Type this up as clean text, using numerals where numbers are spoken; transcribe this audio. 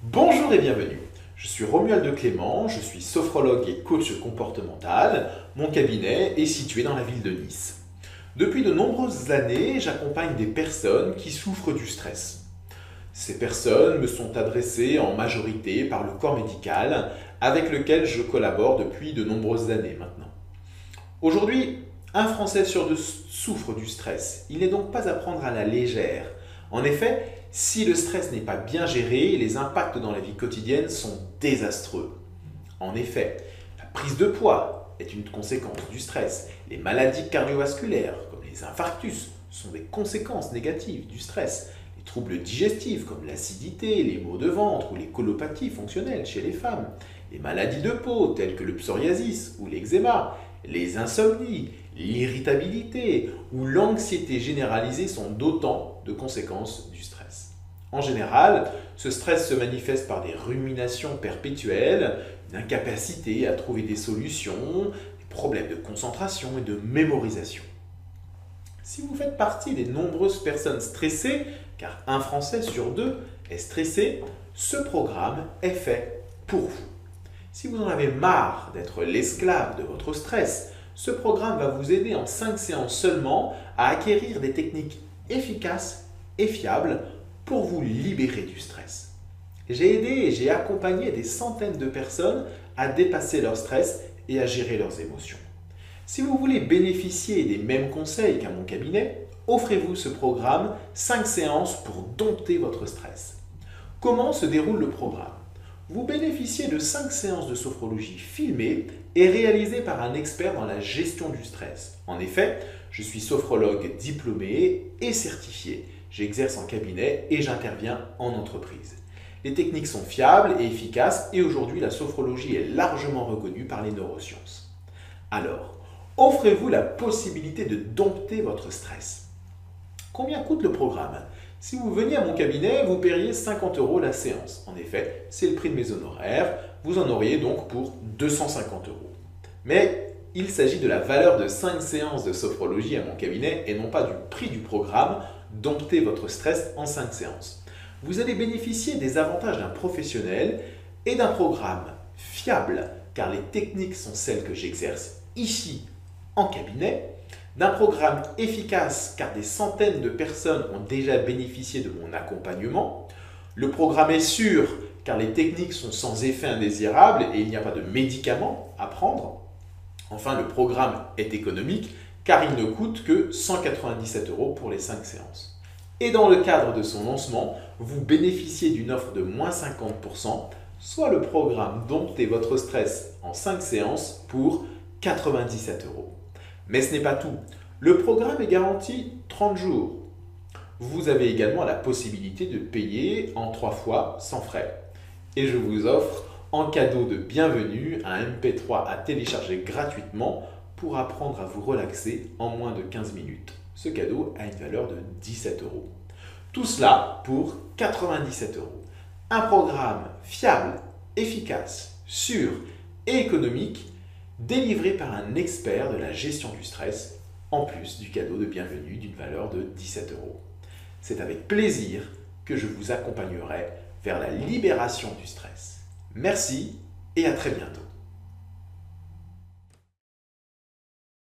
Bonjour et bienvenue. Je suis Romuald Clément, je suis sophrologue et coach comportemental. Mon cabinet est situé dans la ville de Nice. Depuis de nombreuses années, j'accompagne des personnes qui souffrent du stress. Ces personnes me sont adressées en majorité par le corps médical avec lequel je collabore depuis de nombreuses années maintenant. Aujourd'hui, un Français sur deux souffre du stress. Il n'est donc pas à prendre à la légère. En effet, si le stress n'est pas bien géré, les impacts dans la vie quotidienne sont désastreux. En effet, la prise de poids est une conséquence du stress. Les maladies cardiovasculaires, comme les infarctus, sont des conséquences négatives du stress. Les troubles digestifs, comme l'acidité, les maux de ventre ou les colopathies fonctionnelles chez les femmes. Les maladies de peau, telles que le psoriasis ou l'eczéma. Les insomnies, l'irritabilité ou l'anxiété généralisée sont d'autant de conséquences du stress. En général, ce stress se manifeste par des ruminations perpétuelles, une incapacité à trouver des solutions, des problèmes de concentration et de mémorisation. Si vous faites partie des nombreuses personnes stressées, car un Français sur deux est stressé, ce programme est fait pour vous. Si vous en avez marre d'être l'esclave de votre stress, ce programme va vous aider en 5 séances seulement à acquérir des techniques efficaces et fiables pour vous libérer du stress. J'ai aidé et j'ai accompagné des centaines de personnes à dépasser leur stress et à gérer leurs émotions. Si vous voulez bénéficier des mêmes conseils qu'à mon cabinet, offrez-vous ce programme 5 séances pour dompter votre stress. Comment se déroule le programme ? Vous bénéficiez de 5 séances de sophrologie filmées et réalisées par un expert dans la gestion du stress. En effet, je suis sophrologue diplômé et certifié. J'exerce en cabinet et j'interviens en entreprise. Les techniques sont fiables et efficaces et aujourd'hui la sophrologie est largement reconnue par les neurosciences. Alors, offrez-vous la possibilité de dompter votre stress. Combien coûte le programme ? Si vous veniez à mon cabinet, vous paieriez 50 € la séance. En effet, c'est le prix de mes honoraires. Vous en auriez donc pour 250 €. Mais il s'agit de la valeur de 5 séances de sophrologie à mon cabinet et non pas du prix du programme Dompter votre stress en 5 séances. Vous allez bénéficier des avantages d'un professionnel et d'un programme fiable, car les techniques sont celles que j'exerce ici en cabinet, d'un programme efficace car des centaines de personnes ont déjà bénéficié de mon accompagnement. Le programme est sûr car les techniques sont sans effet indésirable et il n'y a pas de médicaments à prendre. Enfin, le programme est économique car il ne coûte que 197 € pour les 5 séances. Et dans le cadre de son lancement, vous bénéficiez d'une offre de moins 50%, soit le programme Dompter votre stress en 5 séances pour 97 €. Mais ce n'est pas tout. Le programme est garanti 30 jours. Vous avez également la possibilité de payer en 3 fois sans frais. Et je vous offre en cadeau de bienvenue un MP3 à télécharger gratuitement pour apprendre à vous relaxer en moins de 15 minutes. Ce cadeau a une valeur de 17 €. Tout cela pour 97 €. Un programme fiable, efficace, sûr et économique délivré par un expert de la gestion du stress, en plus du cadeau de bienvenue d'une valeur de 17 €. C'est avec plaisir que je vous accompagnerai vers la libération du stress. Merci et à très bientôt.